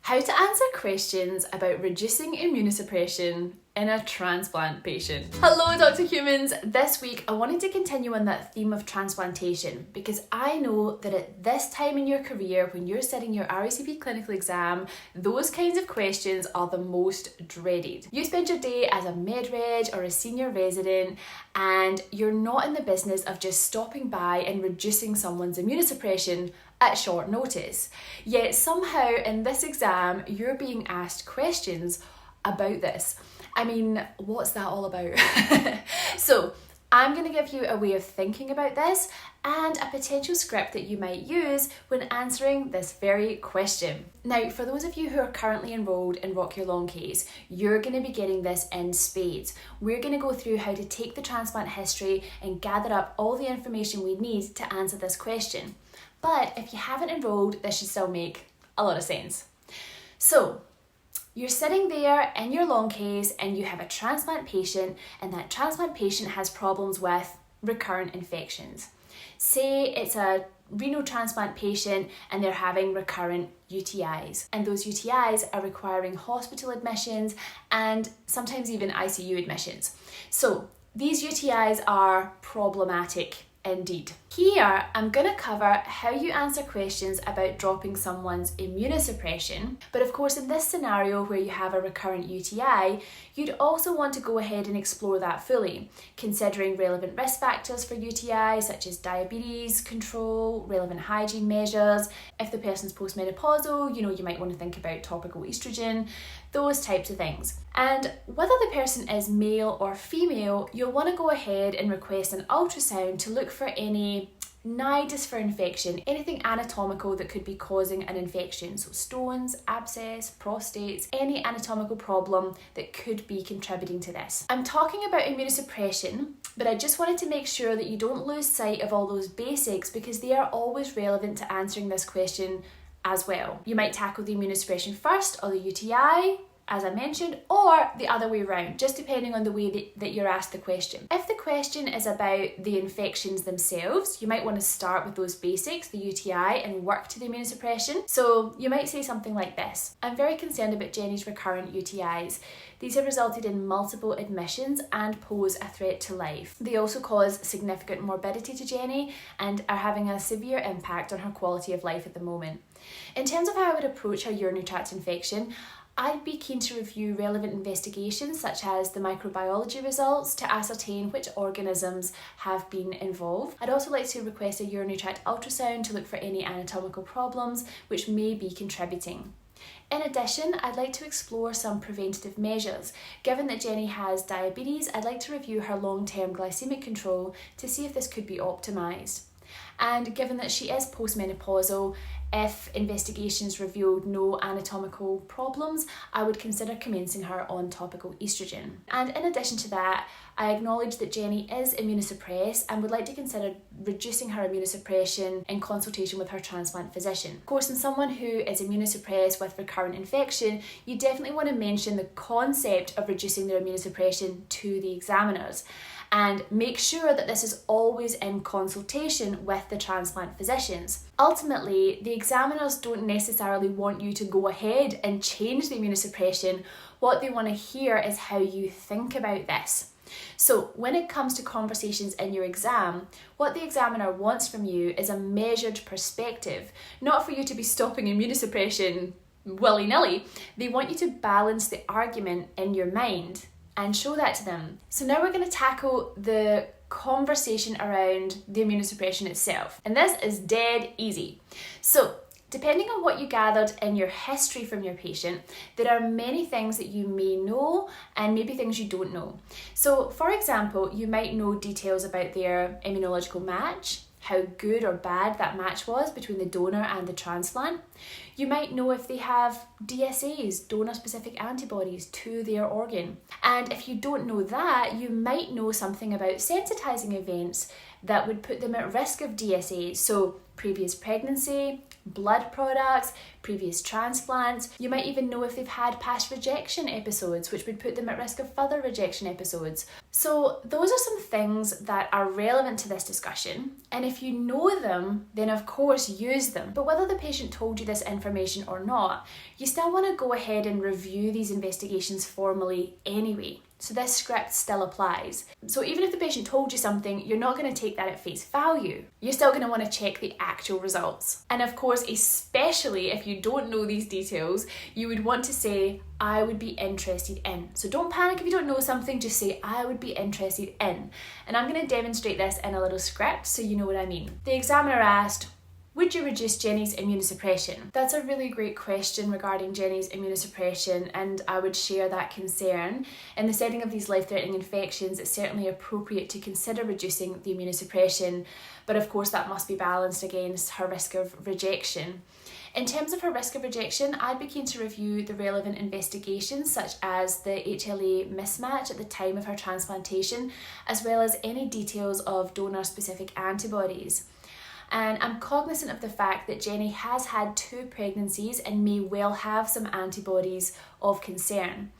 How to answer questions about reducing immunosuppression in a transplant patient. Hello Dr. Humans! This week I wanted to continue on that theme of transplantation because I know that at this time in your career, when you're studying your RACP Clinical Exam, those kinds of questions are the most dreaded. You spend your day as a med-reg or a senior resident and you're not in the business of just stopping by and reducing someone's immunosuppression at short notice. Yet somehow in this exam, you're being asked questions about this. I mean, what's that all about? So I'm going to give you a way of thinking about this and a potential script that you might use when answering this very question. Now, for those of you who are currently enrolled in Rock Your Long Case, you're going to be getting this in spades. We're going to go through how to take the transplant history and gather up all the information we need to answer this question. But if you haven't enrolled, this should still make a lot of sense. So, you're sitting there in your long case and you have a transplant patient, and that transplant patient has problems with recurrent infections. Say it's a renal transplant patient and they're having recurrent UTIs, and those UTIs are requiring hospital admissions and sometimes even ICU admissions. So these UTIs are problematic indeed. Here, I'm going to cover how you answer questions about dropping someone's immunosuppression, but of course in this scenario where you have a recurrent UTI, you'd also want to go ahead and explore that fully, considering relevant risk factors for UTI such as diabetes control, relevant hygiene measures. If the person's postmenopausal, you might want to think about topical estrogen, those types of things. And whether the person is male or female, you'll want to go ahead and request an ultrasound to look for any nidus for infection, anything anatomical that could be causing an infection. So stones, abscess, prostates, any anatomical problem that could be contributing to this. I'm talking about immunosuppression, but I just wanted to make sure that you don't lose sight of all those basics because they are always relevant to answering this question as well. You might tackle the immunosuppression first or the UTI, as I mentioned, or the other way around, just depending on the way that you're asked the question. If the question is about the infections themselves, you might want to start with those basics, the UTI, and work to the immunosuppression. So you might say something like this: I'm very concerned about Jenny's recurrent UTIs. These have resulted in multiple admissions and pose a threat to life. They also cause significant morbidity to Jenny and are having a severe impact on her quality of life at the moment. In terms of how I would approach her urinary tract infection, I'd be keen to review relevant investigations such as the microbiology results to ascertain which organisms have been involved. I'd also like to request a urinary tract ultrasound to look for any anatomical problems which may be contributing. In addition, I'd like to explore some preventative measures. Given that Jenny has diabetes, I'd like to review her long-term glycemic control to see if this could be optimised. And given that she is postmenopausal, if investigations revealed no anatomical problems, I would consider commencing her on topical estrogen. And in addition to that, I acknowledge that Jenny is immunosuppressed and would like to consider reducing her immunosuppression in consultation with her transplant physician. Of course, in someone who is immunosuppressed with recurrent infection, you definitely want to mention the concept of reducing their immunosuppression to the examiners. And make sure that this is always in consultation with the transplant physicians. Ultimately, the examiners don't necessarily want you to go ahead and change the immunosuppression. What they want to hear is how you think about this. So when it comes to conversations in your exam, what the examiner wants from you is a measured perspective, not for you to be stopping immunosuppression willy-nilly. They want you to balance the argument in your mind and show that to them. So now we're going to tackle the conversation around the immunosuppression itself. And this is dead easy. So depending on what you gathered in your history from your patient, there are many things that you may know and maybe things you don't know. So for example, you might know details about their immunological match, how good or bad that match was between the donor and the transplant. You might know if they have DSAs, donor-specific antibodies, to their organ. And if you don't know that, you might know something about sensitizing events that would put them at risk of DSAs. So previous pregnancy, blood products, previous transplants. You might even know if they've had past rejection episodes, which would put them at risk of further rejection episodes. So those are some things that are relevant to this discussion, and if you know them, then of course use them. But whether the patient told you this information or not, you still want to go ahead and review these investigations formally anyway. So this script still applies. So even if the patient told you something, you're not going to take that at face value. You're still going to want to check the actual results. And of course, especially if you don't know these details, you would want to say, I would be interested in. So don't panic if you don't know something, just say, I would be interested in. And I'm going to demonstrate this in a little script so you know what I mean. The examiner asked, would you reduce Jenny's immunosuppression? That's a really great question regarding Jenny's immunosuppression, and I would share that concern. In the setting of these life-threatening infections, it's certainly appropriate to consider reducing the immunosuppression, but of course that must be balanced against her risk of rejection. In terms of her risk of rejection, I'd be keen to review the relevant investigations such as the HLA mismatch at the time of her transplantation, as well as any details of donor-specific antibodies. And I'm cognizant of the fact that Jenny has had 2 pregnancies and may well have some antibodies of concern.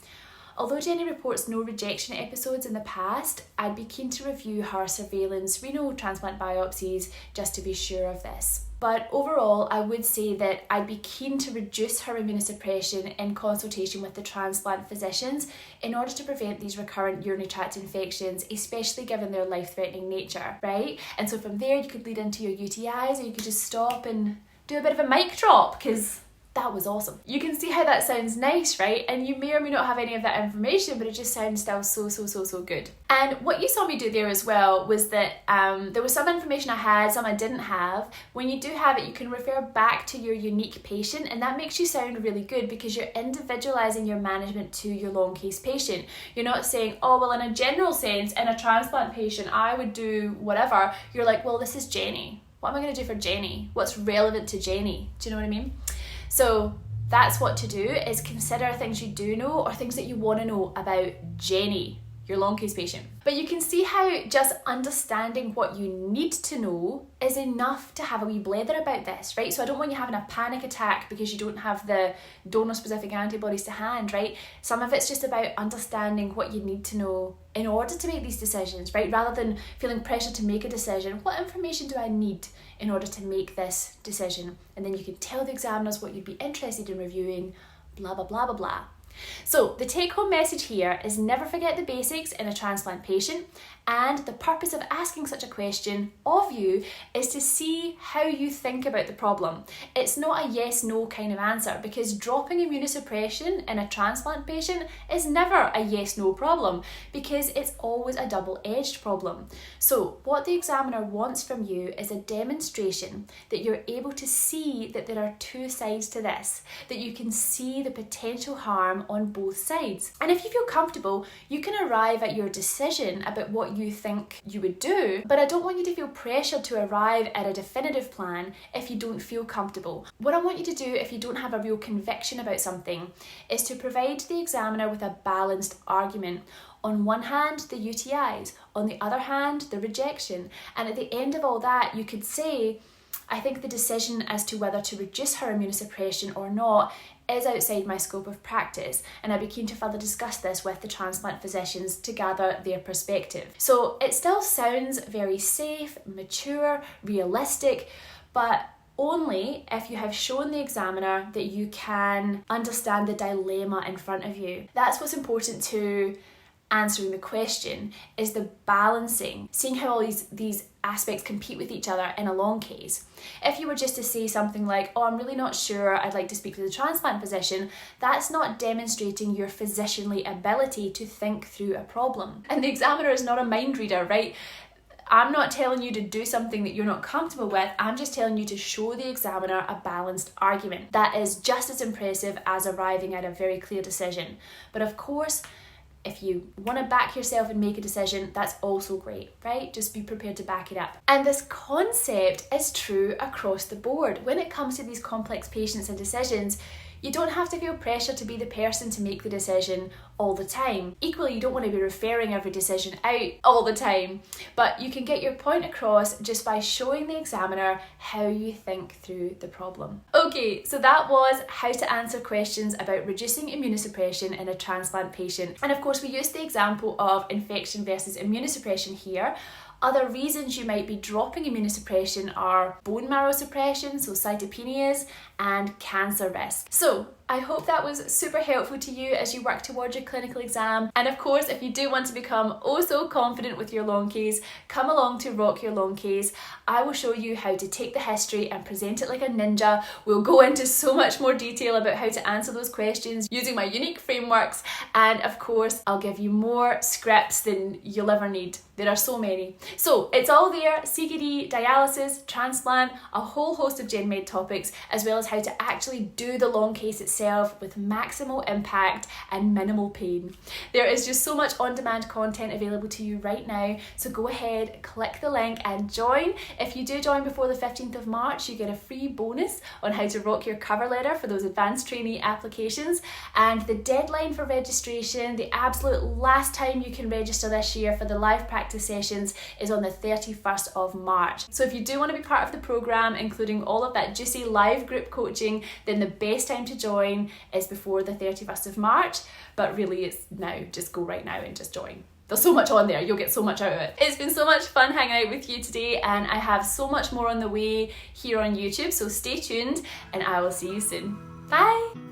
Although Jenny reports no rejection episodes in the past, I'd be keen to review her surveillance renal transplant biopsies just to be sure of this. But overall, I would say that I'd be keen to reduce her immunosuppression in consultation with the transplant physicians in order to prevent these recurrent urinary tract infections, especially given their life-threatening nature, right? And so from there, you could lead into your UTIs, or you could just stop and do a bit of a mic drop, because that was awesome. You can see how that sounds nice, right? And you may or may not have any of that information, but it just sounds still so good. And what you saw me do there as well was that there was some information I had, some I didn't have. When you do have it, you can refer back to your unique patient, and that makes you sound really good because you're individualising your management to your long case patient. You're not saying, oh, well, in a general sense, in a transplant patient, I would do whatever. You're like, well, this is Jenny. What am I going to do for Jenny? What's relevant to Jenny? Do you know what I mean? So that's what to do, is consider things you do know or things that you want to know about Jenny, your long case patient. But you can see how just understanding what you need to know is enough to have a wee blether about this, right? So I don't want you having a panic attack because you don't have the donor-specific antibodies to hand, right? Some of it's just about understanding what you need to know in order to make these decisions, right? Rather than feeling pressure to make a decision, what information do I need in order to make this decision? And then you can tell the examiners what you'd be interested in reviewing, blah, blah, blah, blah, blah. So the take-home message here is never forget the basics in a transplant patient, and the purpose of asking such a question of you is to see how you think about the problem. It's not a yes-no kind of answer, because dropping immunosuppression in a transplant patient is never a yes-no problem, because it's always a double-edged problem. So what the examiner wants from you is a demonstration that you're able to see that there are 2 sides to this, that you can see the potential harm on both sides. And if you feel comfortable, you can arrive at your decision about what you think you would do, but I don't want you to feel pressured to arrive at a definitive plan if you don't feel comfortable. What I want you to do if you don't have a real conviction about something is to provide the examiner with a balanced argument. On one hand, the UTIs, on the other hand, the rejection. And at the end of all that, you could say, I think the decision as to whether to reduce her immunosuppression or not is outside my scope of practice, and I'd be keen to further discuss this with the transplant physicians to gather their perspective. So it still sounds very safe, mature, realistic, but only if you have shown the examiner that you can understand the dilemma in front of you. That's what's important to answering the question, is the balancing, seeing how all these aspects compete with each other in a long case. If you were just to say something like, oh, I'm really not sure, I'd like to speak to the transplant physician, that's not demonstrating your physicianly ability to think through a problem. And the examiner is not a mind reader, right? I'm not telling you to do something that you're not comfortable with, I'm just telling you to show the examiner a balanced argument. That is just as impressive as arriving at a very clear decision. But of course, if you want to back yourself and make a decision, that's also great, right? Just be prepared to back it up. And this concept is true across the board. When it comes to these complex patients and decisions, You don't have to feel pressure to be the person to make the decision all the time. Equally, you don't want to be referring every decision out all the time, but you can get your point across just by showing the examiner how you think through the problem. Okay, so that was how to answer questions about reducing immunosuppression in a transplant patient. And of course, we used the example of infection versus immunosuppression here. Other reasons you might be dropping immunosuppression are bone marrow suppression, so cytopenias, and cancer risk. So I hope that was super helpful to you as you work towards your clinical exam. And of course, if you do want to become oh so confident with your long case, come along to Rock Your Long Case. I will show you how to take the history and present it like a ninja. We'll go into so much more detail about how to answer those questions using my unique frameworks. And of course, I'll give you more scripts than you'll ever need. There are so many. So it's all there: CKD, dialysis, transplant, a whole host of gen med topics, as well as how to actually do the long case itself with maximal impact and minimal pain. There is just so much on-demand content available to you right now, so go ahead, click the link and join. If you do join before the 15th of March, you get a free bonus on how to rock your cover letter for those advanced trainee applications. And the deadline for registration, the absolute last time you can register this year for the live practice sessions, is on the 31st of March. So if you do want to be part of the program, including all of that juicy live group coaching, then the best time to join is before the 31st of March. But really it's now. Just go right now and just join. There's so much on there, you'll get so much out of it. It's been so much fun hanging out with you today, and I have so much more on the way here on YouTube, so stay tuned and I will see you soon. Bye!